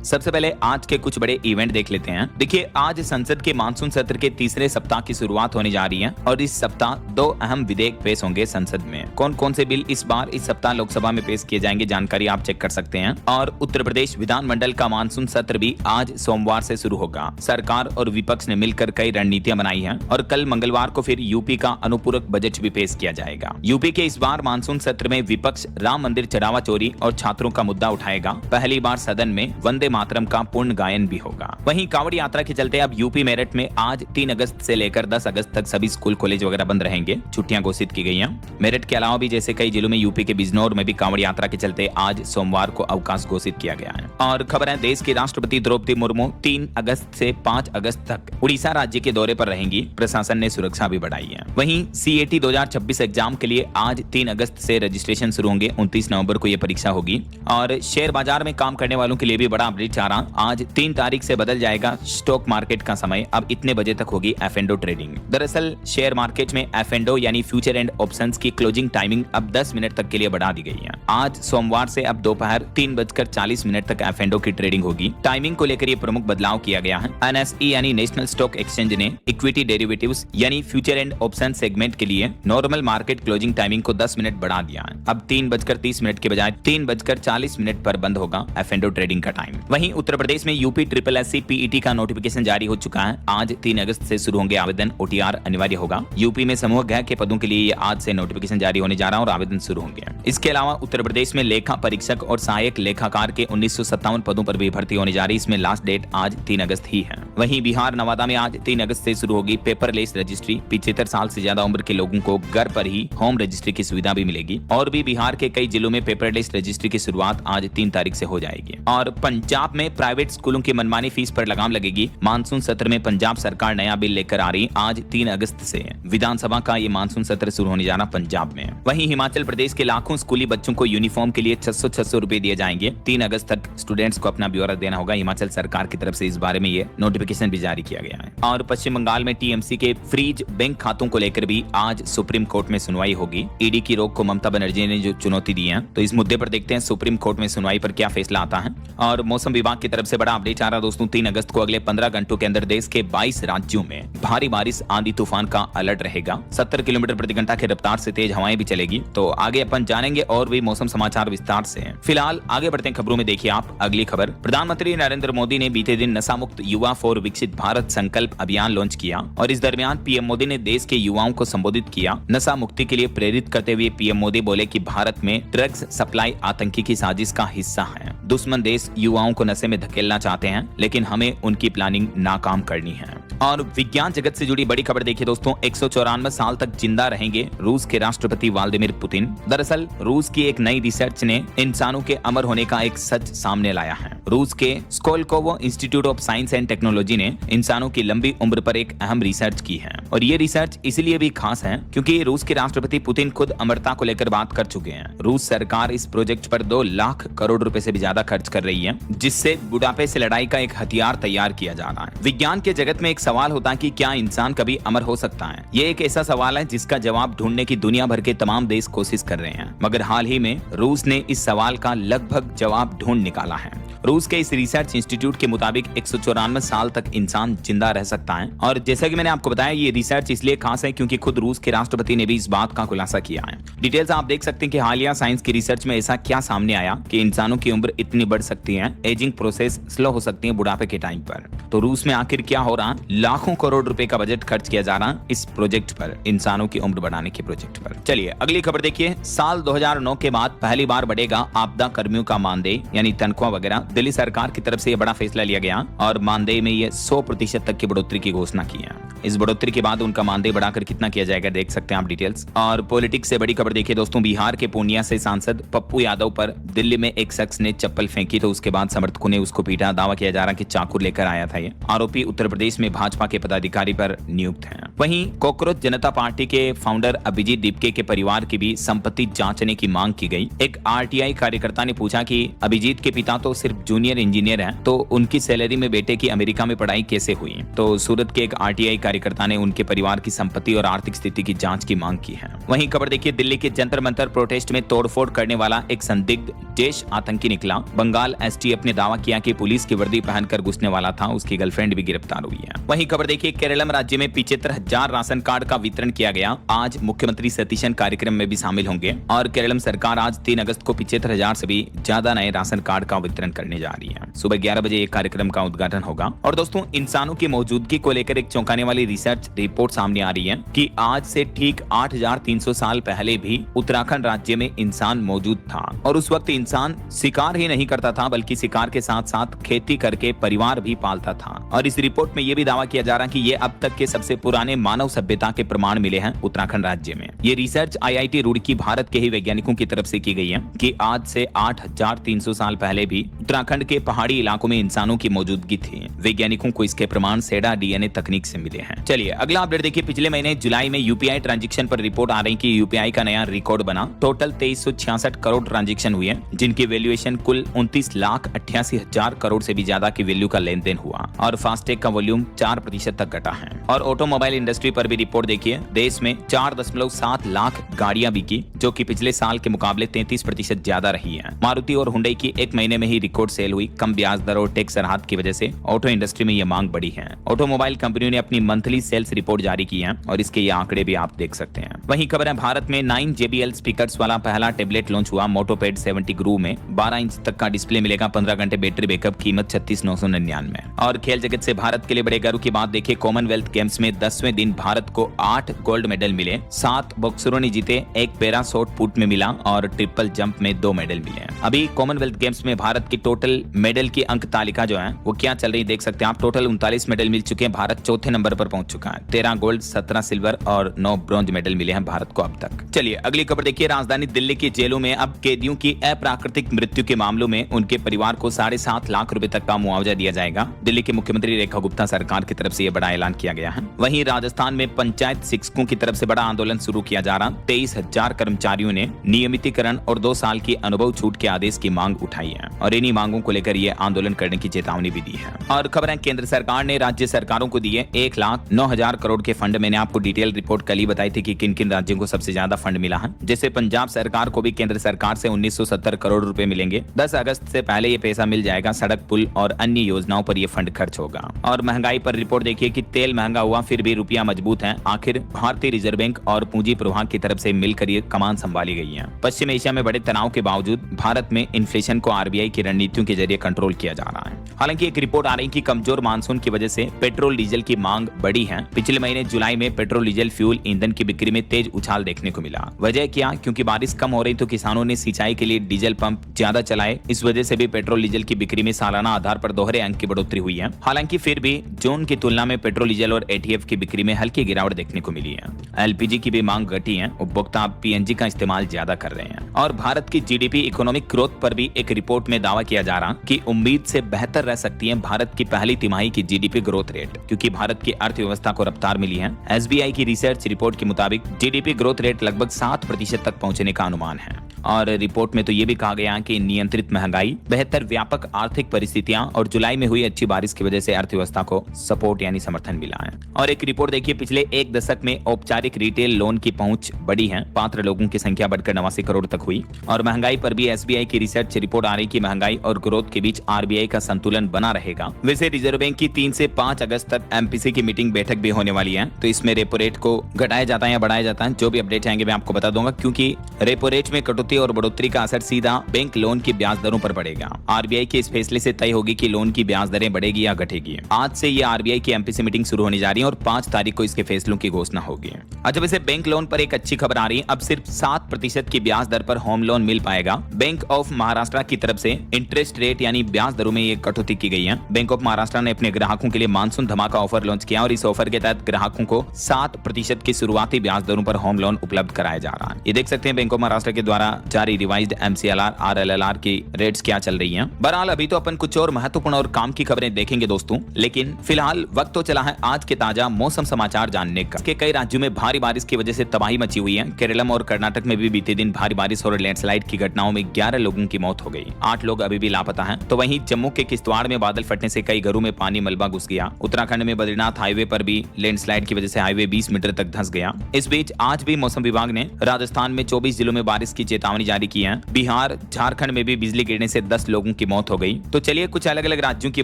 सबसे पहले आज के कुछ बड़े इवेंट देख लेते हैं। देखिए, आज संसद के मानसून सत्र के तीसरे सप्ताह की शुरुआत होने जा रही है और इस सप्ताह 2 अहम विधेयक पेश होंगे संसद में। कौन कौन से बिल इस बार इस सप्ताह लोकसभा में पेश किए जाएंगे, जानकारी आप चेक कर सकते हैं। और उत्तर प्रदेश विधानमंडल का मानसून सत्र भी आज सोमवार से शुरू होगा। सरकार और विपक्ष ने मिलकर कई रणनीतियां बनाई हैं और कल मंगलवार को फिर यूपी का अनुपूरक बजट भी पेश किया जाएगा। यूपी के इस बार मानसून सत्र में विपक्ष राम मंदिर चढ़ावा चोरी और छात्रों का मुद्दा उठाएगा। पहली बार सदन में वंदे मातरम का पूर्ण गायन भी होगा। वहीं कांवड़ यात्रा के चलते अब यूपी मेरठ में आज 3 अगस्त से लेकर 10 अगस्त तक सभी स्कूल कॉलेज वगैरह बंद रहेंगे। छुट्टियां घोषित की गई हैं। मेरठ के अलावा भी जैसे कई जिलों में यूपी के बिजनौर में भी कांवड़ यात्रा के चलते आज सोमवार को अवकाश घोषित किया गया है। और खबर है, देश की राष्ट्रपति द्रौपदी मुर्मू 3 अगस्त से 5 अगस्त तक उड़ीसा राज्य के दौरे पर रहेंगी। प्रशासन ने सुरक्षा भी बढ़ाई है। वहीं सीएटी 2026 एग्जाम के लिए आज 3 अगस्त से रजिस्ट्रेशन शुरू होंगे। 29 नवंबर को यह परीक्षा होगी। और शेयर बाजार में काम करने वालों के लिए भी बड़ा अपडेट आ रहा। आज 3 तारीख से बदल जाएगा स्टॉक मार्केट का समय। अब इतने बजे तक होगी एफ&ओ ट्रेडिंग। दरअसल शेयर मार्केट में एफ&ओ यानी फ्यूचर एंड ऑप्शंस की क्लोजिंग टाइमिंग अब 10 मिनट तक के लिए बढ़ा दी गई है। आज सोमवार से अब दोपहर 3:40 तक एफ&ओ की ट्रेडिंग होगी। टाइमिंग को लेकर यह प्रमुख बदलाव किया गया है। एनएसई यानी नेशनल स्टॉक एक्सचेंज ने इक्विटी डेरिवेटिव्स यानी फ्यूचर एंड ऑप्शन सेगमेंट के लिए नॉर्मल मार्केट क्लोजिंग टाइमिंग को 10 मिनट बढ़ा दिया है। अब 3:30 के बजाय 3:40 पर बंद होगा एफ&ओ ट्रेडिंग का टाइम। वहीं उत्तर प्रदेश में यूपी SSC पीईटी का नोटिफिकेशन जारी हो चुका है। आज 3 अगस्त से शुरू होंगे आवेदन। ओटीआर अनिवार्य होगा। यूपी में समूह ग के पदों के लिए आज से नोटिफिकेशन जारी होने जा रहा है और आवेदन शुरू होंगे। इसके अलावा उत्तर प्रदेश में लेखा परीक्षक और सहायक लेखाकार के 1957 पदों पर भी भर्ती होने जा रही है। इसमें लास्ट डेट आज 3 अगस्त ही है। वहीं बिहार नवादा में आज 3 अगस्त से शुरू होगी पेपरलेस रजिस्ट्री। 75 साल से ज्यादा उम्र के लोगों को घर पर ही होम रजिस्ट्री की सुविधा भी मिलेगी। और भी बिहार के कई जिलों में पेपरलेस रजिस्ट्री की शुरुआत आज 3 तारीख से हो जाएगी। और पंजाब में प्राइवेट स्कूलों की मनमानी फीस पर लगाम लगेगी। मानसून सत्र में पंजाब सरकार नया बिल लेकर आ रही। आज 3 अगस्त से विधानसभा का ये मानसून सत्र शुरू होने जा रहा पंजाब में। वहीं हिमाचल प्रदेश के लाखों स्कूली बच्चों को यूनिफॉर्म के लिए 600 रुपए दिए जाएंगे। 3 अगस्त तक स्टूडेंट्स को अपना ब्यौरा देना होगा। हिमाचल सरकार की तरफ से इस बारे में ये नोटिफिकेशन भी जारी किया गया है। और पश्चिम बंगाल में टीएमसी के फ्रीज बैंक खातों को लेकर भी आज सुप्रीम कोर्ट में सुनवाई होगी। ईडी की रोक को ममता बनर्जी ने जो चुनौती दी है, तो इस मुद्दे पर देखते हैं सुप्रीम कोर्ट में सुनवाई पर क्या फैसला आता है। और मौसम विभाग की तरफ से बड़ा अपडेट आ रहा दोस्तों। 3 अगस्त को अगले 15 घंटों के अंदर देश के 22 राज्यों में भारी बारिश आंधी तूफान का अलर्ट रहेगा। 70 किलोमीटर प्रति घंटा की रफ्तार से तेज हवाएं भी चलेगी। तो आगे अपन जानेंगे और भी मौसम समाचार विस्तार से। फिलहाल आगे बढ़ते हैं खबरों में। देखिए आप अगली खबर। प्रधानमंत्री नरेंद्र मोदी ने बीते दिन नशा मुक्त युवा फॉर विकसित भारत संकल्प अभियान लॉन्च किया और इस दरमियान पीएम मोदी ने देश के युवाओं को संबोधित किया। नशा मुक्ति के लिए प्रेरित करते हुए पीएम मोदी बोले कि भारत में ड्रग्स सप्लाई आतंकी की साजिश का हिस्सा है। दुश्मन देश युवाओं को नशे में धकेलना चाहते हैं, लेकिन हमें उनकी प्लानिंग नाकाम करनी है। और विज्ञान जगत से जुड़ी बड़ी खबर देखिए दोस्तों। 194 साल तक जिंदा रहेंगे रूस के राष्ट्रपति व्लादिमीर पुतिन। दरअसल रूस की एक नई रिसर्च ने इंसानों के अमर होने का एक सच सामने लाया है। रूस के Skolkovo institute of science and technology ने इंसानों की लंबी उम्र पर एक अहम रिसर्च की है। और ये रिसर्च इसलिए भी खास है क्योंकि रूस के राष्ट्रपति पुतिन खुद अमरता को लेकर बात कर चुके हैं। रूस सरकार इस प्रोजेक्ट पर 2 लाख करोड़ रुपए से भी ज्यादा खर्च कर रही है, जिससे बुढ़ापे से लड़ाई का एक हथियार तैयार किया जा रहा है। विज्ञान के जगत में एक सवाल होता है कि क्या इंसान कभी अमर हो सकता है। ये एक ऐसा सवाल है जिसका जवाब ढूंढने की दुनिया भर के तमाम देश कोशिश कर रहे हैं, मगर हाल ही में रूस ने इस सवाल का लगभग जवाब ढूंढ निकाला है। रूस के इस रिसर्च इंस्टीट्यूट के मुताबिक 194 साल तक इंसान जिंदा रह सकता है। और जैसा कि मैंने आपको बताया, ये रिसर्च इसलिए खास है क्योंकि खुद रूस के राष्ट्रपति ने भी इस बात का खुलासा किया है। डिटेल्स आप देख सकते हैं कि हालिया साइंस की रिसर्च में ऐसा क्या सामने आया कि इंसानों की उम्र इतनी बढ़ सकती है, एजिंग प्रोसेस स्लो हो सकती है बुढ़ापे के टाइम पर। तो रूस में आखिर क्या हो रहा, लाखों करोड़ रुपए का बजट खर्च किया जा रहा इस प्रोजेक्ट पर, इंसानों की उम्र बढ़ाने के प्रोजेक्ट पर। चलिए अगली खबर देखिए। साल 2009 के बाद पहली बार बढ़ेगा आपदा कर्मियों का मानदेय यानी तनख्वाह वगैरह। दिल्ली सरकार की तरफ से यह बड़ा फैसला लिया गया और मानदेय में ये 100% तक की बढ़ोतरी की घोषणा की है। इस बढ़ोतरी के बाद उनका मानदेय बढ़ाकर कितना किया जाएगा देख सकते हैं आप डिटेल्स। और पॉलिटिक्स से बड़ी खबर देखिए दोस्तों। बिहार के पूर्णिया से सांसद पप्पू यादव पर दिल्ली में एक शख्स ने चप्पल फेंकी, तो उसके बाद समर्थकों ने उसको पीटा। दावा किया जा रहा है कि चाकू लेकर आया था। ये आरोपी उत्तर प्रदेश में भाजपा के पदाधिकारी पर नियुक्त हैं। वहीं कॉकरोच जनता पार्टी के फाउंडर अभिजीत दीपके के परिवार की भी संपत्ति जांचने की मांग की गई। एक आरटीआई कार्यकर्ता ने पूछा कि अभिजीत के पिता तो सिर्फ जूनियर इंजीनियर हैं, तो उनकी सैलरी में बेटे की अमेरिका में पढ़ाई कैसे हुई। तो सूरत के एक आरटीआई कार्यकर्ता ने उनके परिवार की संपत्ति और आर्थिक स्थिति की जांच की मांग की है। वहीं खबर देखिए, दिल्ली के जंतर मंतर प्रोटेस्ट में तोड़फोड़ करने वाला एक संदिग्ध जैश आतंकी निकला। बंगाल एसटीएफ ने दावा किया कि पुलिस की वर्दी पहनकर घुसने वाला था, उसकी गर्लफ्रेंड भी गिरफ्तार हुई है। वहीं खबर देखिए, केरलम राज्य में 75,000 राशन कार्ड का वितरण किया गया। आज मुख्यमंत्री सतीशन कार्यक्रम में भी शामिल होंगे और केरलम सरकार आज 3 अगस्त को 75,000 से भी ज्यादा नए राशन कार्ड का वितरण करने जा रही है। सुबह 11 बजे एक कार्यक्रम का उद्घाटन होगा। और दोस्तों, इंसानों की मौजूदगी को लेकर एक चौंकाने वाली रिसर्च रिपोर्ट सामने आ रही है कि आज से ठीक 8,300 साल पहले भी उत्तराखंड राज्य में इंसान मौजूद था और उस वक्त इंसान शिकार ही नहीं करता था, बल्कि शिकार के साथ साथ खेती करके परिवार भी पालता था। और इस रिपोर्ट में यह भी दावा किया जा रहा है कि ये अब तक के सबसे पुराने मानव सभ्यता के प्रमाण मिले हैं उत्तराखंड राज्य में। ये रिसर्च आईआईटी रुड़की भारत के ही वैज्ञानिकों की तरफ से की गई है कि आज से 8,300 साल पहले भी उत्तराखंड के पहाड़ी इलाकों में इंसानों की मौजूदगी थी। वैज्ञानिकों को इसके प्रमाण सेडा डीएनए तकनीक से मिले हैं। चलिए अगला अपडेट देखिए, पिछले महीने जुलाई में यूपीआई ट्रांजैक्शन पर रिपोर्ट आ रही कि यूपीआई का नया रिकॉर्ड बना। टोटल 2366 करोड़ ट्रांजैक्शन हुए, जिनकी वैल्यूएशन कुल 29,88,000 करोड़ से भी ज्यादा की वैल्यू का लेन देन हुआ और फास्टैग का वॉल्यूम 4% तक घटा है। और ऑटोमोबाइल इंडस्ट्री पर भी रिपोर्ट देखिए, देश में 4.7 लाख गाड़ियां बिकी, जो कि पिछले साल के मुकाबले 33% ज्यादा रही है। मारुति और हुंडई की एक महीने में ही रिकॉर्ड सेल हुई। कम ब्याज दर और टैक्स राहत की वजह से ऑटो इंडस्ट्री में यह मांग बढ़ी है। ऑटोमोबाइल कंपनियों ने अपनी मंथली सेल्स रिपोर्ट जारी की है और इसके ये आंकड़े भी आप देख सकते हैं। वहीं खबर है, भारत में 9 JBL स्पीकर्स वाला पहला टेबलेट लॉन्च हुआ। मोटोपैड 70 ग्रू में 12 इंच तक का डिस्प्ले मिलेगा, 15 घंटे बैटरी बैकअप, कीमत 36,999। और खेल जगत से भारत के लिए बड़े गर्व की बात देखिए, कॉमनवेल्थ गेम्स में 10वें दिन भारत को 8 गोल्ड मेडल मिले। 7 बॉक्सरों ने जीते, एक पैरा शॉट पुट में मिला और ट्रिपल जंप में 2 मेडल मिले। अभी कॉमनवेल्थ गेम्स में भारत की टोटल मेडल की अंक तालिका जो है वो क्या चल रही देख सकते हैं आप। टोटल 39 मेडल मिल चुके हैं। भारत चौथे नंबर पर पहुंच चुका है। 13 गोल्ड, 17 सिल्वर और 9 ब्रॉन्ज मेडल मिले हैं भारत को अब तक। चलिए अगली खबर देखिए, राजधानी दिल्ली की जेलों में अब कैदियों की अप्राकृतिक मृत्यु के मामलों में उनके परिवार को 7.5 लाख रुपए तक का मुआवजा दिया जाएगा। दिल्ली के मुख्यमंत्री रेखा गुप्ता सरकार की तरफ से यह बड़ा ऐलान किया गया है। वहीं राजस्थान में पंचायत शिक्षकों की तरफ से बड़ा आंदोलन शुरू किया जा रहा। 23,000 कर्मचारियों ने नियमितीकरण और 2 साल की अनुभव छूट के आदेश की मांग उठाई है और इन्हीं मांगों को लेकर यह आंदोलन करने की चेतावनी भी दी है। और खबर है, केंद्र सरकार ने राज्य सरकारों को दिए 1,09,000 करोड़ के फंड। मैंने आपको डिटेल रिपोर्ट कल ही बताई थी कि किन किन राज्यों को सबसे ज्यादा फंड मिला है। जैसे पंजाब सरकार को भी केंद्र सरकार से 1970 करोड़ रुपए मिलेंगे। 10 अगस्त से पहले ये पैसा मिल जाएगा। सड़क, पुल और अन्य योजनाओं पर यह फंड खर्च होगा। और महंगाई पर रिपोर्ट देखिए कि तेल महंगा हुआ फिर भी रुपया मजबूत है। आखिर भारतीय रिजर्व बैंक और पूंजी प्रभाग की तरफ से मिलकर ये कमान संभाली गई है। पश्चिम एशिया में बड़े तनाव के बावजूद भारत में इन्फ्लेशन को आरबीआई की रणनीतियों के जरिए कंट्रोल किया जा रहा है। हालांकि एक रिपोर्ट आ रही कि कमजोर मानसून की वजह से पेट्रोल डीजल की मांग बढ़ी है। पिछले महीने जुलाई में पेट्रोल डीजल फ्यूल ईंधन की बिक्री में तेज उछाल देखने को मिला। वजह क्या? क्योंकि बारिश कम हो रही तो किसानों ने सिंचाई के लिए डीजल पंप ज्यादा चलाए। इस वजह से भी पेट्रोल डीजल की बिक्री में सालाना आधार पर दोहरे अंक की बढ़ोतरी हुई है। हालांकि फिर भी जून की तुलना में पेट्रोल डीजल और एटीएफ की बिक्री में हल्की गिरावट देखने को मिली है। एलपीजी की भी मांग घटी है। उपभोक्ता पीएनजी का इस्तेमाल ज्यादा कर रहे हैं। और भारत की जीडीपी इकोनॉमिक ग्रोथ पर भी एक रिपोर्ट में दावा किया जा रहा कि उम्मीद से बेहतर रह सकती है भारत की पहली तिमाही की जीडीपी ग्रोथ रेट, क्योंकि भारत की अर्थव्यवस्था को रफ्तार मिली है। एसबीआई की रिसर्च रिपोर्ट के मुताबिक जीडीपी ग्रोथ रेट लगभग 7% तक पहुंचने का अनुमान है। और रिपोर्ट में तो ये भी कहा गया कि नियंत्रित महंगाई, बेहतर व्यापक आर्थिक परिस्थितियां और जुलाई में हुई अच्छी बारिश की वजह से अर्थव्यवस्था को सपोर्ट यानी समर्थन मिला है। और एक रिपोर्ट देखिए, पिछले एक दशक में औपचारिक रिटेल लोन की पहुंच बढ़ी है। पात्र लोगों की संख्या बढ़कर 89 करोड़ तक हुई। और महंगाई पर भी एसबीआई की रिसर्च रिपोर्ट आ रही कि महंगाई और ग्रोथ के बीच आरबीआई का संतुलन बना रहेगा। वैसे रिजर्व बैंक की 3 से 5 अगस्त तक एमपीसी की मीटिंग बैठक भी होने वाली है, तो इसमें रेपो रेट को घटाया जाता है या बढ़ाया जाता है, जो भी अपडेट आएंगे मैं आपको बता दूंगा, क्योंकि रेपो रेट में कटौती और बढ़ोतरी का असर सीधा बैंक लोन की ब्याज दरों पर पड़ेगा। आरबीआई के इस फैसले से तय होगी कि लोन की ब्याज दरें बढ़ेगी या घटेगी। आज से ये आरबीआई की एमपीसी मीटिंग शुरू होने जा रही है और 5 तारीख को इसके फैसलों की घोषणा होगी। अच्छा, वैसे बैंक लोन पर एक अच्छी खबर आ रही है। अब सिर्फ 7% की ब्याज दर पर होम लोन मिल पाएगा। बैंक ऑफ महाराष्ट्र की तरफ से इंटरेस्ट रेट यानी ब्याज दरों में ये कटौती की गई है। बैंक ऑफ महाराष्ट्र ने अपने ग्राहकों के लिए मानसून धमाका ऑफर लॉन्च किया और इस ऑफर के तहत ग्राहकों को 7% की शुरुआती ब्याज दरों पर होम लोन उपलब्ध कराया जा रहा है। ये देख सकते हैं बैंक ऑफ महाराष्ट्र के द्वारा जारी रिवाइज्ड MCLR RLLR की रेट्स क्या चल रही हैं। बहरहाल अभी तो अपन कुछ और महत्वपूर्ण और काम की खबरें देखेंगे दोस्तों, लेकिन फिलहाल वक्त तो चला है आज के ताजा मौसम समाचार जानने का। के कई राज्यों में भारी बारिश की वजह से तबाही मची हुई है। केरलम और कर्नाटक में भी बीते दिन भारी बारिश और लैंडस्लाइड की घटनाओं में 11 लोगों की मौत हो गई, 8 लोग अभी भी लापता हैं। तो वहीं जम्मू के किश्तवाड़ में बादल फटने से कई घरों में पानी मलबा घुस गया। उत्तराखंड में बद्रीनाथ हाईवे पर भी लैंडस्लाइड की वजह से हाईवे 20 मीटर तक धंस गया। इस बीच आज भी मौसम विभाग ने राजस्थान में 24 जिलों में बारिश की चेतावनी जारी की है। बिहार झारखंड में भी बिजली गिरने से 10 लोगों की मौत हो गई। तो चलिए कुछ अलग अलग राज्यों की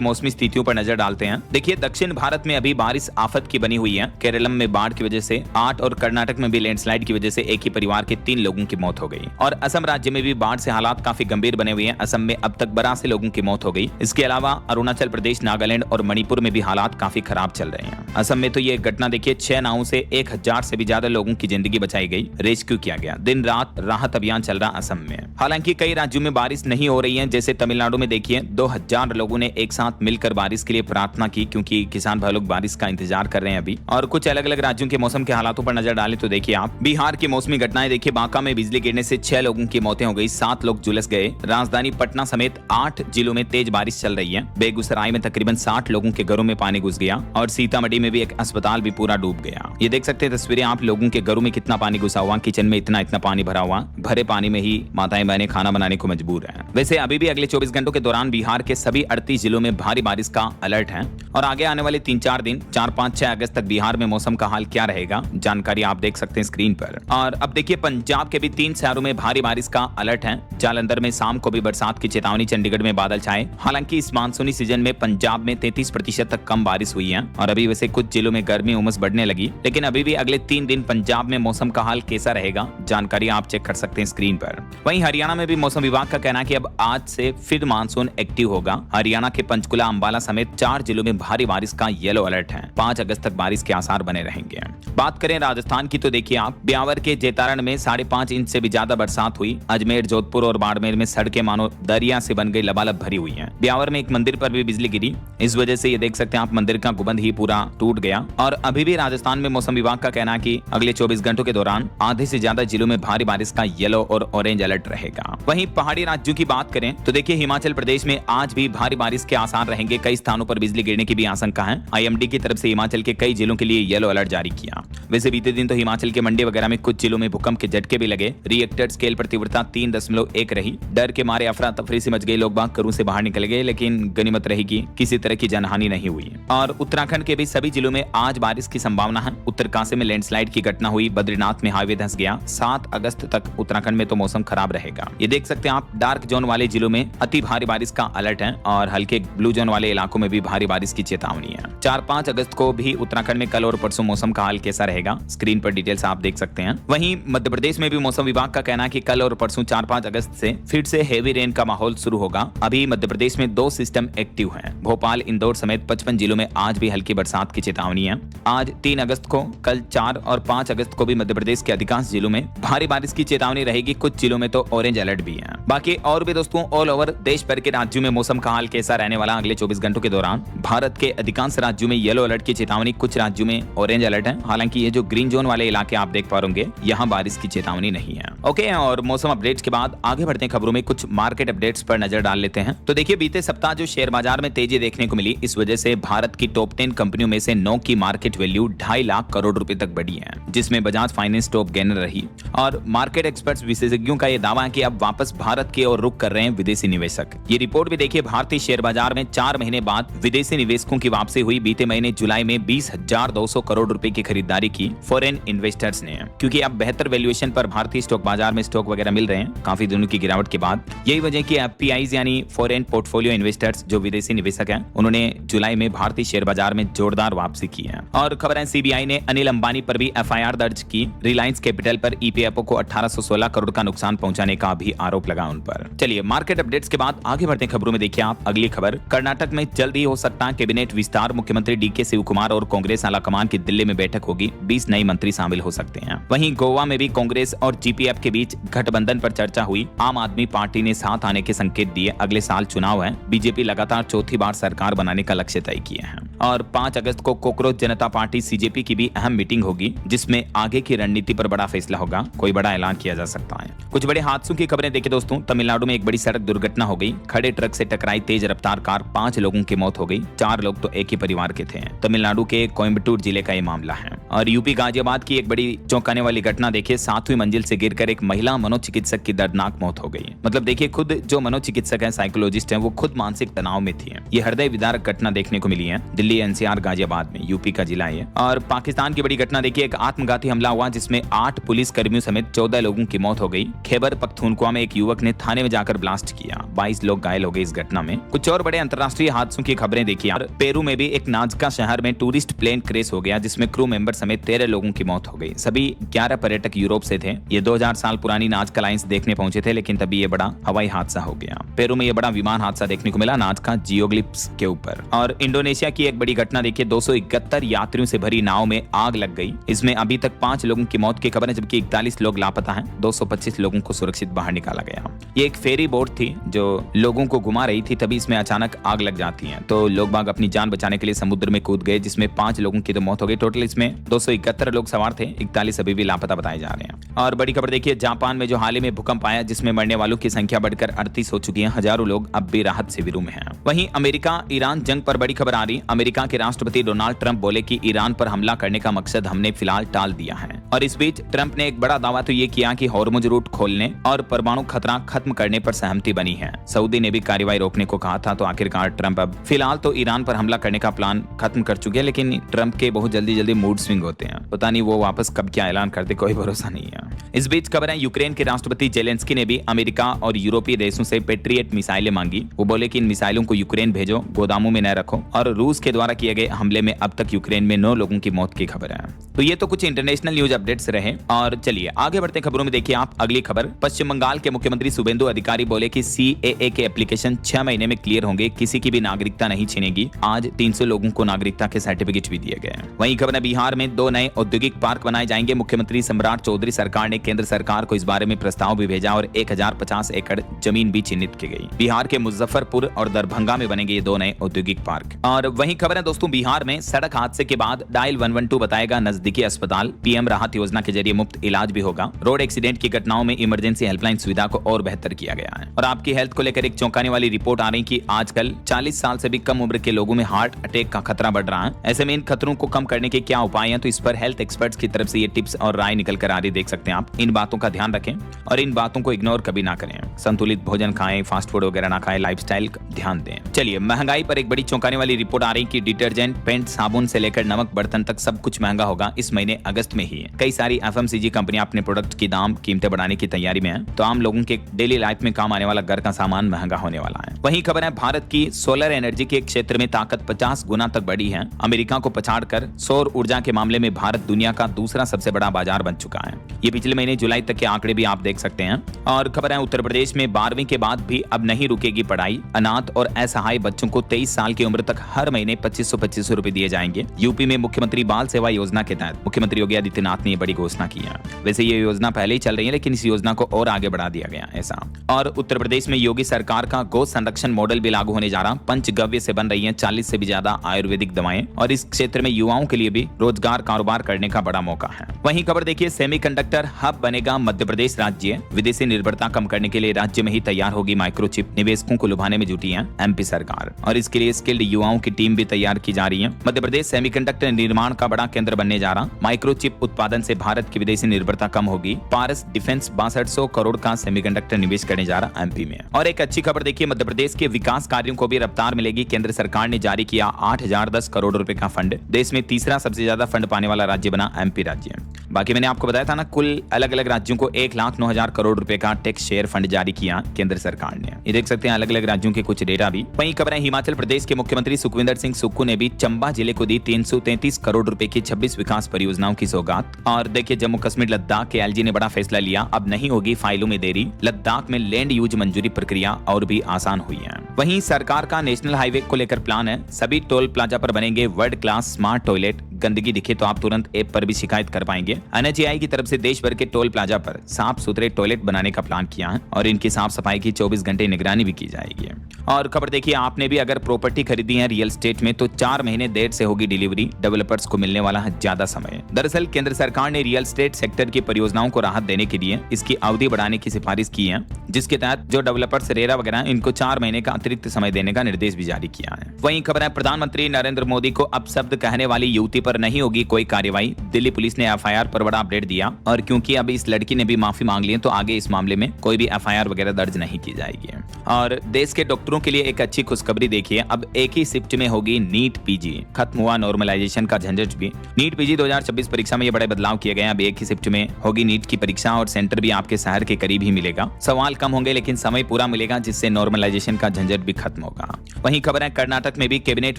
मौसमी स्थितियों पर नजर डालते हैं। देखिए दक्षिण भारत में अभी बारिश आफत की बनी हुई है। केरलम में बाढ़ की वजह से 8 और कर्नाटक में भी लैंडस्लाइड की वजह से एक ही परिवार के 3 लोगों की मौत हो गई। और असम राज्य में भी बाढ़ से हालात काफी गंभीर बने हुए हैं। असम में अब तक 82 लोगों की मौत हो गई। इसके अलावा अरुणाचल प्रदेश, नागालैंड और मणिपुर में भी हालात काफी खराब चल रहे हैं। असम में तो ये घटना देखिए 6 नावों से 1000 से भी ज्यादा लोगों की जिंदगी बचाई गई, रेस्क्यू किया गया। दिन रात राहत अभियान चल रहा असम में। हालांकि कई राज्यों में बारिश नहीं हो रही है, जैसे तमिलनाडु में देखिए 2000 लोगों ने एक साथ मिलकर बारिश के लिए प्रार्थना की, क्योंकि किसान भाई लोग बारिश का इंतजार कर रहे हैं अभी। और कुछ अलग अलग राज्यों के मौसम के हालातों पर नजर डालें तो देखिए आप बिहार की मौसमी घटनाएं देखिए। बांका में बिजली गिरने से 6 लोगों की मौतें हो गई, 7 लोग झुलस गए। राजधानी पटना समेत 8 जिलों में तेज बारिश चल रही है। बेगूसराय में तकरीबन 60 लोगों के घरों में पानी घुस गया और सीतामढ़ी में भी एक अस्पताल भी पूरा डूब गया। ये देख सकते हैं तस्वीरें आप, लोगों के घरों में कितना पानी घुसा हुआ, किचन में इतना पानी भरा हुआ। भरे पानी में ही माताएं बहनें खाना बनाने को मजबूर हैं। वैसे अभी भी अगले 24 घंटों के दौरान बिहार के सभी 38 जिलों में भारी बारिश का अलर्ट है। और आगे आने वाले 3-4 दिन 4, 5, 6 अगस्त तक बिहार में मौसम का हाल क्या रहेगा, जानकारी आप देख सकते हैं स्क्रीन पर। और अब देखिए पंजाब के भी 3 शहरों में भारी बारिश का अलर्ट है। जालंधर में शाम को भी बरसात की चेतावनी, चंडीगढ़ में बादल छाए। हालांकि इस मानसूनी सीजन में पंजाब में 33% तक कम बारिश हुई है। और अभी वैसे कुछ जिलों में गर्मी उमस बढ़ने लगी, लेकिन अभी भी अगले 3 दिन पंजाब में मौसम का हाल कैसा रहेगा, जानकारी आप चेक कर सकते हैं स्क्रीन पर। वहीं हरियाणा में भी मौसम विभाग का कहना है कि अब आज से फिर मानसून एक्टिव होगा। हरियाणा के पंचकुला, अंबाला समेत 4 जिलों में भारी बारिश का येलो अलर्ट है। 5 अगस्त तक बारिश के आसार बने रहेंगे। बात करें राजस्थान की तो देखिए आप, ब्यावर के जेतारण में 5.5 इंच से भी ज्यादा बरसात हुई। अजमेर, जोधपुर और बाड़मेर में सड़कें मानो दरिया से बन गई, लबालब भरी हुई हैं। ब्यावर में एक मंदिर पर भी बिजली गिरी, इस वजह से ये देख सकते हैं आप मंदिर का गुंबद ही पूरा टूट गया। और अभी भी राजस्थान में मौसम विभाग का कहना है कि अगले 24 घंटों के दौरान आधे से ज्यादा जिलों में भारी बारिश का येलो और ऑरेंज अलर्ट रहेगा। वहीं पहाड़ी राज्यों की बात करें तो देखिए हिमाचल प्रदेश में आज भी भारी बारिश के आसार रहेंगे। कई स्थानों पर बिजली गिरने की भी आशंका है। IMD की तरफ से हिमाचल के कई जिलों के लिए येलो अलर्ट जारी किया। वैसे बीते दिन तो हिमाचल के मंडी वगैरह में कुछ जिलों में भूकंप के झटके भी लगे। रिएक्टर स्केल पर तीव्रता 3.1 रही। डर के मारे अफरा तफरी से मच गए, लोग बाग घरों से बाहर निकल गए, लेकिन गनीमत रही कि किसी तरह की जनहानि नहीं हुई। और उत्तराखंड के भी सभी जिलों में आज बारिश की संभावना है। उत्तरकाशी में लैंडस्लाइड की घटना हुई, बद्रीनाथ में हाईवे धंस गया। 7 अगस्त तक उत्तराखंड में तो मौसम खराब रहेगा। ये देख सकते हैं आप, डार्क जोन वाले जिलों में अति भारी बारिश का अलर्ट है और हल्के ब्लू जोन वाले इलाकों में भी भारी बारिश की चेतावनी है। 4-5 अगस्त को भी उत्तराखंड में कल और परसों मौसम का हाल कैसा रहेगा, स्क्रीन पर डिटेल्स आप देख सकते हैं। वहीं मध्य प्रदेश में भी मौसम विभाग का कहना है कि कल और परसों 4-5 अगस्त से फिर से हेवी रेन का माहौल शुरू होगा। अभी मध्य प्रदेश में 2 सिस्टम एक्टिव हैं। भोपाल, इंदौर समेत 55 जिलों में आज भी हल्की बरसात की चेतावनी है। आज 3 अगस्त को, कल 4 और 5 अगस्त को भी मध्य प्रदेश के अधिकांश जिलों में भारी बारिश की चेतावनी रहेगी। कुछ जिलों में तो ऑरेंज अलर्ट भी है। बाकी और भी दोस्तों ऑल ओवर देश भर के राज्यों में मौसम का हाल कैसा रहने वाला अगले 24 घंटों के दौरान। भारत के अधिकांश राज्यों में येलो अलर्ट की चेतावनी, कुछ राज्यों में ऑरेंज अलर्ट है। हालांकि ये जो ग्रीन जोन वाले इलाके आप देख पा रहे यहाँ बारिश की चेतावनी नहीं है। ओके, और मौसम अपडेट्स के बाद आगे बढ़ते हैं खबरों में। कुछ मार्केट अपडेट्स पर नजर डाल लेते हैं। तो देखिए बीते सप्ताह जो शेयर बाजार में तेजी देखने को मिली, इस वजह से भारत की टॉप 10 कंपनियों में से 9 की मार्केट वैल्यू 2.5 लाख करोड़ रुपए तक बढ़ी है, जिसमें बजाज फाइनेंस टॉप गेनर रही। और मार्केट एक्सपर्ट्स विशेषज्ञों का यह दावा है कि अब वापस भारत की ओर रुख कर रहे हैं विदेशी निवेशक। ये रिपोर्ट भी देखिए, भारतीय शेयर बाजार में 4 महीने बाद विदेशी निवेशकों की वापसी हुई। बीते महीने जुलाई में 20,200 करोड़ रुपए की खरीदारी की फॉरेन इन्वेस्टर्स ने, क्योंकि अब बेहतर वैल्यूएशन पर भारतीय स्टॉक बाजार में स्टॉक वगैरह मिल रहे हैं काफी दिनों की गिरावट के बाद। यही वजह की FPIs यानी फॉरेन पोर्टफोलियो इन्वेस्टर्स, जो विदेशी निवेशक हैं, उन्होंने जुलाई में भारतीय शेयर बाजार में जोरदार वापसी की है। और खबर है CBI ने अनिल अंबानी पर भी FIR दर्ज की। रिलायंस कैपिटल पर EPFO को 1816 करोड़ का नुकसान पहुंचाने का भी आरोप लगा उन पर। चलिए मार्केट अपडेट्स के बाद आगे बढ़ते हैं खबरों में। देखिए आप अगली खबर, कर्नाटक में जल्द ही हो सकता है कैबिनेट विस्तार। मुख्यमंत्री DK शिवकुमार और कांग्रेस आलाकमान की दिल्ली में बैठक होगी। 20 नए मंत्री शामिल हो सकते हैं। वहीं गोवा में भी कांग्रेस और GPF के बीच गठबंधन पर चर्चा हुई। आम आदमी पार्टी ने साथ आने के संकेत दिए। अगले साल चुनाव है। बीजेपी लगातार चौथी बार सरकार बनाने का लक्ष्य तय किया है। और 5 अगस्त को कॉकरोच जनता पार्टी CJP की भी अहम मीटिंग होगी, जिसमें आगे की रणनीति पर बड़ा फैसला होगा। कोई बड़ा ऐलान किया जा सकता है। कुछ बड़े हादसों की खबरें देखिए दोस्तों। तमिलनाडु में एक बड़ी सड़क दुर्घटना हो गई। खड़े ट्रक से टकराई तेज रफ्तार कार, 5 लोगों की मौत हो गई। 4 लोग तो एक ही परिवार के थे। तमिलनाडु के कोयम्बटूर जिले का ये मामला है। और यूपी गाजियाबाद की एक बड़ी चौंकाने वाली घटना देखिए। 7वीं मंजिल से गिरकर एक महिला मनोचिकित्सक की दर्दनाक मौत हो गई। मतलब देखिए, खुद जो मनोचिकित्सक है, साइकोलॉजिस्ट है, वो खुद मानसिक तनाव में थी। ये हृदय विदारक घटना देखने को मिली है दिल्ली एनसीआर गाजियाबाद में, यूपी का जिला है। और पाकिस्तान की बड़ी घटना देखिए। एक आत्मघाती हमला हुआ जिसमें 8 पुलिस कर्मियों समेत 14 लोगों की मौत हो गई। खैबर पख्तूनख्वा में एक युवक ने थाने में जाकर ब्लास्ट किया। 22 लोग घायल हो गए इस घटना में। कुछ और बड़े अंतर्राष्ट्रीय हादसों की खबरें देखिए। पेरू में भी एक नाजका शहर में टूरिस्ट प्लेन क्रैश हो गया जिसमें क्रू मेंबर समेत 13 लोगों की मौत हो गई। सभी 11 पर्यटक यूरोप से थे। ये 2000 साल पुरानी नाजका लाइंस देखने पहुंचे थे, लेकिन तभी ये बड़ा हवाई हादसा हो गया। पेरू में ये बड़ा विमान हादसा देखने को मिला नाजका जियोग्लिप्स के ऊपर। और इंडोनेशिया की एक बड़ी घटना देखिए। 271 यात्रियों से भरी नाव में आग लग गई। इसमें अभी तक 5 लोगों की मौत की खबर है, जबकि 41 लोग लापता हैं। 225 लोगों को सुरक्षित बाहर निकाला गया। ये एक फेरी बोट थी जो लोगों को घुमा रही थी, तभी इसमें अचानक आग लग जाती है। तो लोग बाग अपनी जान बचाने के लिए समुद्र में कूद गए, जिसमें 5 लोगों की तो मौत हो गई। टोटल इसमें 271 लोग सवार थे। 41 अभी भी लापता बताए जा रहे हैं। और बड़ी खबर देखिए। जापान में जो हाल ही में भूकंप आया जिसमें मरने वालों की संख्या बढ़कर 38 हो चुकी है। हजारों लोग अब भी राहत शिविरों में हैं। वहीं अमेरिका ईरान जंग पर बड़ी खबर आ रही। अमेरिका के राष्ट्रपति डोनाल्ड ट्रंप बोले कि ईरान पर हमला करने का मकसद हमने फिलहाल टाल दिया है। और इस बीच ट्रंप ने एक बड़ा दावा तो ये किया कि हॉर्मुज रूट खोलने और परमाणु खतरा खत्म करने पर सहमति बनी है। सऊदी ने भी कार्रवाई रोकने को कहा था। तो आखिरकार ट्रंप अब फिलहाल तो ईरान पर हमला करने का प्लान खत्म कर चुके हैं, लेकिन ट्रंप के बहुत जल्दी मूड स्विंग होते हैं। पता नहीं वो वापस कब क्या ऐलान करते, कोई भरोसा नहीं है। इस बीच खबर है यूक्रेन के राष्ट्रपति जेलेंस्की ने भी अमेरिका और यूरोपीय देशों से पेट्रियट मिसाइलें मांगी। वो बोले कि इन मिसाइलों को यूक्रेन भेजो, गोदामों में न रखो। और रूस के द्वारा किए गए हमले में अब तक यूक्रेन में 9 लोगों की मौत की खबर है। तो ये तो कुछ इंटरनेशनल न्यूज अपडेट्स रहे। और चलिए आगे बढ़ते खबरों में देखिए आप अगली खबर। पश्चिम बंगाल के मुख्यमंत्री शुभेंदु अधिकारी बोले कि सीएए के एप्लीकेशन 6 महीने में क्लियर होंगे, किसी की भी नागरिकता नहीं छीनेगी। आज 300 लोगों को नागरिकता के सर्टिफिकेट भी दिए गए। वहीं खबर है बिहार में 2 नए औद्योगिक पार्क बनाए जाएंगे। मुख्यमंत्री सम्राट चौधरी सरकार ने केंद्र सरकार को इस बारे में प्रस्ताव भी भेजा और 1050 एकड़ जमीन भी चिन्हित की गई। बिहार के मुजफ्फरपुर और दरभंगा में बनेंगे ये 2 नए औद्योगिक पार्क। और वहीं खबर है दोस्तों, बिहार में सड़क हादसे के बाद डायल 112 बताएगा नजदीकी अस्पताल। पीएम राहत योजना के जरिए मुफ्त इलाज भी होगा। रोड एक्सीडेंट की घटनाओं में इमरजेंसी हेल्पलाइन सुविधा को और बेहतर किया गया है। और आपकी हेल्थ को लेकर एक चौंकाने वाली रिपोर्ट आ रही कि आजकल 40 साल से भी कम उम्र के लोगों में हार्ट अटैक का खतरा बढ़ रहा है। ऐसे में इन खतरों को कम करने के क्या उपाय हैं, तो इस पर हेल्थ एक्सपर्ट्स की तरफ से ये टिप्स और राय निकल कर आ रही, देख सकते हैं आप। इन बातों का ध्यान रखें और इन बातों को इग्नोर कभी ना करें। संतुलित भोजन खाएं, फास्ट फूड वगैरह ना खाएं, लाइफस्टाइल ध्यान दें। चलिए महंगाई पर एक बड़ी चौंकाने वाली रिपोर्ट आ रही कि डिटर्जेंट, पेंट, साबुन से लेकर नमक, बर्तन तक सब कुछ महंगा होगा इस महीने अगस्त में ही। कई सारी एफएमसीजी कंपनियां अपने प्रोडक्ट की दाम कीमतें बढ़ाने की तैयारी में है। तो आम लोगों के डेली लाइफ में काम आने वाला घर का सामान महंगा होने वाला है। वहीं खबर है भारत की सोलर एनर्जी के क्षेत्र में ताकत 50 गुना तक बढ़ी है। अमेरिका को पछाड़कर सौर ऊर्जा के मामले में भारत दुनिया का दूसरा सबसे बड़ा बाजार बन चुका है। ये पिछले महीने जुलाई तक के आंकड़े भी आप देख सकते हैं। और खबर है उत्तर प्रदेश में 12वीं के बाद भी अब नहीं रुकेगी पढ़ाई। अनाथ और असहाय बच्चों को 23 साल की उम्र तक हर महीने 2500 रुपए दिए जाएंगे। यूपी में मुख्यमंत्री बाल सेवा योजना के तहत मुख्यमंत्री योगी आदित्यनाथ ने बड़ी घोषणा की है। वैसे ये योजना पहले ही चल रही है, लेकिन इस योजना को और आगे बढ़ा दिया गया ऐसा। और उत्तर प्रदेश में योगी सरकार का गौ संरक्षण मॉडल भी लागू होने जा रहा। पंचगव्य से बन रही है 40 से भी ज्यादा आयुर्वेदिक दवाएं और इस क्षेत्र में युवाओं के लिए भी रोजगार कारोबार करने का बड़ा मौका है। वहीं खबर देखिए, सेमीकंडक्टर हब बनेगा मध्य प्रदेश राज्य। विदेशी निर्भरता कम करने के लिए राज्य में ही तैयार होगी माइक्रोचिप। निवेशकों को लुभाने में जुटी है एमपी सरकार और इसके लिए स्किल्ड युवाओं की टीम भी तैयार की जा रही है। मध्य प्रदेश सेमीकंडक्टर निर्माण का बड़ा केंद्र बनने जा रहा। माइक्रोचिप उत्पादन से भारत की विदेशी निर्भरता कम होगी। पारस डिफेंस 6200 करोड़ का सेमीकंडक्टर निवेश करने जा रहा एमपी में। और एक अच्छी खबर देखिए, मध्य प्रदेश के विकास कार्यों को भी रफ्तार मिलेगी। केंद्र सरकार ने जारी किया 8010 करोड़ रुपए का फंड। देश में तीसरा सबसे ज्यादा फंड पाने वाला राज्य बना एमपी राज्य। बाकी मैंने आपको बताया था ना, कुल अलग अलग राज्यों को 1,09,000 करोड़ रुपए का टैक्स शेयर फंड जारी किया केंद्र सरकार ने। ये देख सकते हैं अलग अलग राज्यों के कुछ डेटा भी। वहीं खबर है हिमाचल प्रदेश के मुख्यमंत्री सुखविंदर सिंह सुक्खू ने भी चंबा जिले को दी 333 करोड़ रुपए की 26 विकास परियोजनाओं की सौगात। और देखिए जम्मू कश्मीर लद्दाख के एलजी ने बड़ा फैसला लिया, अब नहीं होगी फाइलों में देरी। लद्दाख में लैंड यूज मंजूरी प्रक्रिया और भी आसान हुई है। वहीं सरकार का नेशनल हाईवे को लेकर प्लान है। सभी टोल प्लाजा पर बनेंगे वर्ल्ड क्लास स्मार्ट टॉयलेट। गंदगी दिखे तो आप तुरंत ऐप पर भी शिकायत कर पाएंगे। NHAI की तरफ से देश भर के टोल प्लाजा पर साफ सुथरे टॉयलेट बनाने का प्लान किया है और इनकी साफ सफाई की 24 घंटे निगरानी भी की जाएगी। और खबर देखिए, आपने भी अगर प्रॉपर्टी खरीदी है रियल एस्टेट में तो 4 महीने देर से होगी डिलीवरी, डेवलपर्स को मिलने वाला है ज्यादा समय। दरअसल केंद्र सरकार ने रियल एस्टेट सेक्टर की परियोजनाओं को राहत देने के लिए इसकी अवधि बढ़ाने की सिफारिश की है, जिसके तहत जो डेवलपर्स रेरा वगैरह इनको 4 महीने का अतिरिक्त समय देने का निर्देश भी जारी किया है। वहीं खबर है, प्रधानमंत्री नरेंद्र मोदी को अपशब्द कहने वाली युवती पर नहीं होगी कोई कार्रवाई। दिल्ली पुलिस ने FIR पर बड़ा अपडेट दिया और क्योंकि अब इस लड़की ने भी माफी मांग ली है तो आगे इस मामले में कोई भी FIR वगैरह दर्ज नहीं की जाएगी। और देश के डॉक्टरों के लिए एक अच्छी खुशखबरी देखिए, अब एक ही शिफ्ट में होगी नीट PG। खत्म हुआ नॉर्मलाइजेशन का झंझट भी। नीट PG 2026 परीक्षा में ये बड़े बदलाव किए गए हैं। अब एक ही शिफ्ट में होगी नीट की परीक्षा और सेंटर भी आपके शहर के करीब ही मिलेगा। सवाल कम होंगे लेकिन समय पूरा मिलेगा, जिससे नॉर्मलाइजेशन का झंझट भी खत्म होगा। वहीं खबर है, कर्नाटक में भी कैबिनेट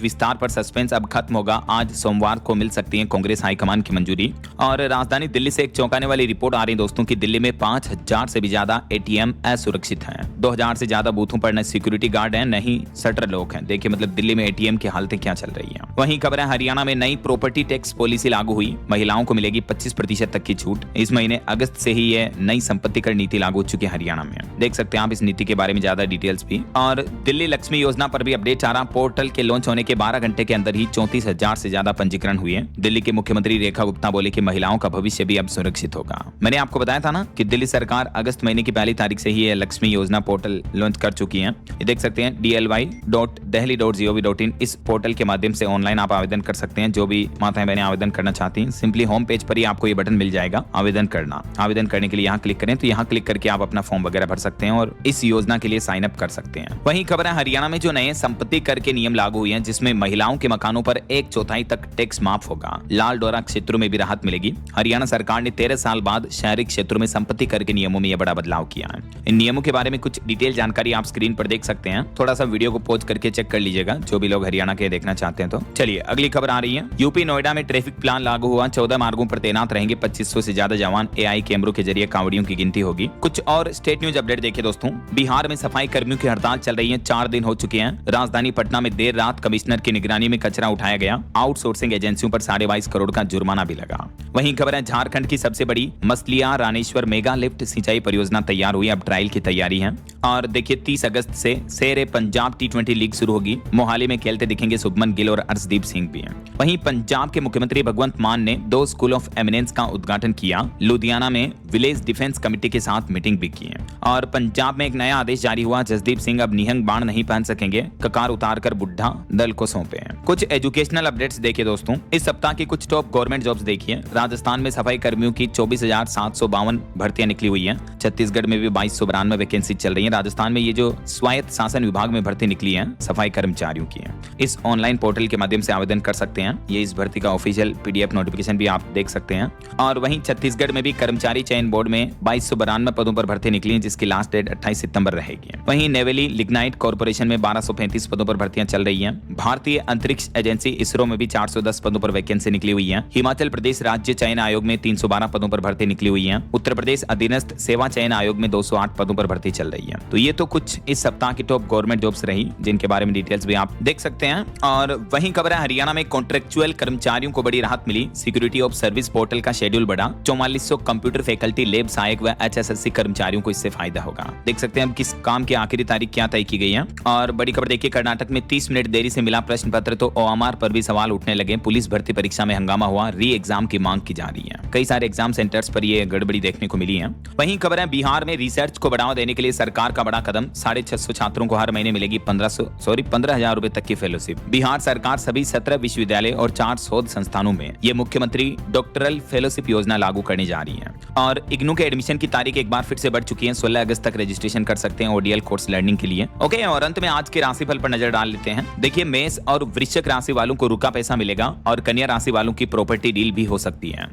विस्तार पर सस्पेंस अब खत्म होगा। आज सोमवार को मिल सकती है कांग्रेस हाईकमान की मंजूरी। और राजधानी दिल्ली से एक चौंकाने वाली रिपोर्ट आ रही है दोस्तों की दिल्ली में 5000 से भी ज्यादा ATM असुरक्षित हैं। 2000 से ज्यादा बूथों पर न सिक्योरिटी गार्ड हैं, न ही शटर लॉक हैं। देखिए मतलब दिल्ली में ATM की हालतें क्या चल रही हैं। वहीं खबर है, हरियाणा में नई प्रॉपर्टी टैक्स पॉलिसी लागू हुई। महिलाओं को मिलेगी 25% तक की छूट। इस महीने अगस्त से ही ये नई संपत्ति कर नीति लागू हो चुकी है हरियाणा में। देख सकते हैं आप इस नीति के बारे में ज्यादा डिटेल्स भी। और दिल्ली लक्ष्मी योजना पर भी अपडेट आ रहा। पोर्टल के लॉन्च होने के 12 घंटे के अंदर ही 34,000 से ज्यादा पंजीकरण हुए। दिल्ली के मुख्यमंत्री रेखा गुप्ता बोले कि महिलाओं का भविष्य भी अब सुरक्षित होगा। मैंने आपको बताया था ना कि दिल्ली सरकार अगस्त महीने की 1 तारीख से ही ये लक्ष्मी योजना पोर्टल लॉन्च कर चुकी है। ये देख सकते हैं dly.delhi.gov.in। इस पोर्टल के माध्यम से ऑनलाइन आप आवेदन कर सकते हैं। जो भी माताएं बहनें आवेदन करना चाहती हैं, सिंपली होम पेज पर ही आपको ये बटन मिल जाएगा आवेदन करना। आवेदन करने के लिए यहाँ क्लिक करें तो यहाँ क्लिक करके आप अपना फॉर्म वगैरह भर सकते हैं और इस योजना के लिए साइन अप कर सकते हैं। वहीं खबर है, हरियाणा में जो नए संपत्ति कर के नियम लागू हुए हैं, जिसमें महिलाओं के मकानों पर 1/4 तक टैक्स माफ होगा। लाल डोरा क्षेत्रों में भी राहत मिलेगी। हरियाणा सरकार ने 13 साल बाद शहरी क्षेत्रों में संपत्ति कर के नियमों में यह बड़ा बदलाव किया है। इन नियमों के बारे में कुछ डिटेल जानकारी आप स्क्रीन पर देख सकते हैं। थोड़ा सा वीडियो को पॉज करके चेक कर लीजिएगा जो भी लोग हरियाणा के देखना चाहते हैं। तो चलिए अगली खबर आ रही है। यूपी नोएडा में ट्रैफिक प्लान लागू हुआ। 14 मार्गों पर तैनात रहेंगे 2500 से ज्यादा जवान। AI कैमरों के जरिए कांवड़ियों की गिनती होगी। कुछ और स्टेट न्यूज अपडेट देखिए दोस्तों। बिहार में सफाई कर्मियों की हड़ताल चल रही है। 4 दिन हो चुके हैं। राजधानी पटना में देर रात कमिश्नर की निगरानी में कचरा उठाया गया। आउटसोर्सिंग एजेंसियों पर 22.5 करोड़ का जुर्माना भी लगा। वहीं खबर है, झारखंड की सबसे बड़ी मसलिया रानेश्वर मेगा लिफ्ट सिंचाई परियोजना तैयार हुई। अब ट्रायल की तैयारी है। और देखिए 30 अगस्त से शेर पंजाब T20 लीग शुरू होगी। मोहाली में खेलते दिखेंगे शुभमन गिल और अर्शदीप सिंह भी हैं। वहीं पंजाब के मुख्यमंत्री भगवंत मान ने 2 स्कूल ऑफ एमिनेंस का उद्घाटन किया। लुधियाना में विलेज डिफेंस कमेटी के साथ मीटिंग भी की है। और पंजाब में एक नया आदेश जारी हुआ। जसदीप सिंह अब निहंग बाण नहीं पहन सकेंगे। ककार उतारकर बुढ़ा दल को सौंपे हैं। कुछ एजुकेशनल अपडेट्स देखिए दोस्तों। इस सप्ताह की कुछ टॉप गवर्नमेंट जॉब्स देखिए। राजस्थान में सफाई कर्मियों की 24,752 भर्तियां निकली हुई है। छत्तीसगढ़ में भी 2292 वैकेंसी चल रही है। राजस्थान में ये जो स्वायत्त शासन विभाग में भर्ती निकली है सफाई कर्मचारियों की है। इस ऑनलाइन पोर्टल के माध्यम से आवेदन कर सकते हैं। ये इस भर्ती का ऑफिशियल PDF नोटिफिकेशन भी आप देख सकते हैं। और वहीं छत्तीसगढ़ में भी कर्मचारी चयन बोर्ड में 2292 पदों पर भर्ती निकली है, जिसकी लास्ट डेट 28 सितंबर रहेगी। वहीं नेवेली लिग्नाइट कॉर्पोरेशन में 1235 पदों पर भर्तियां चल रही हैं। भारतीय अंतरिक्ष एजेंसी इसरो में भी 410 पदों पर वैकेंसी निकली हुई है। हिमाचल प्रदेश राज्य चयन आयोग में 312 पदों पर भर्ती निकली हुई है। उत्तर प्रदेश अधीनस्थ सेवा चयन आयोग में 208 पदों पर भर्ती चल रही है। तो ये तो कुछ इस सप्ताह की टॉप गवर्नमेंट जॉब्स रही, जिनके बारे में डिटेल्स भी आप देख सकते हैं। और वहीं खबर है, हरियाणा में कॉन्ट्रेक्चुअल कर्मचारियों को बड़ी राहत मिली। सिक्योरिटी ऑफ सर्विस पोर्टल का शेड्यूल बढ़ा। 4400 कंप्यूटर फैकल्टी, लैब सहायक व HSSC कर्मचारियों को इससे फायदा होगा। देख सकते हैं हम किस काम की आखिरी तारीख क्या तय की गई है। और बड़ी खबर देखिए, कर्नाटक में 30 मिनट देरी से मिला प्रश्न पत्र तो OMR पर भी सवाल उठने लगे। पुलिस भर्ती परीक्षा में हंगामा हुआ। री एग्जाम की मांग की जा रही है। कई सारे एग्जाम सेंटर्स पर ये गड़बड़ी देखने को मिली है। वहीं खबर है, बिहार में रिसर्च को बढ़ावा देने के लिए सरकार का बड़ा कदम। 650 छात्रों को हर महीने मिलेगी 15,000 रुपए तक की फेलोशिप। बिहार सरकार सभी 17 विश्वविद्यालय और 4 शोध संस्थानों में ये मुख्यमंत्री डॉक्टरल फेलोशिप योजना लागू करने जा रही है। और इग्नू के एडमिशन की तारीख एक बार फिर से बढ़ चुकी है। 16 अगस्त तक रजिस्ट्रेशन कर सकते हैं ODL कोर्स लर्निंग के लिए। ओके, और अंत में आज के राशिफल पर नजर डाल लेते हैं। देखिए, मेष और वृश्चिक राशि वालों को रुका पैसा मिलेगा और कन्या राशि वालों की प्रॉपर्टी डील भी हो सकती है।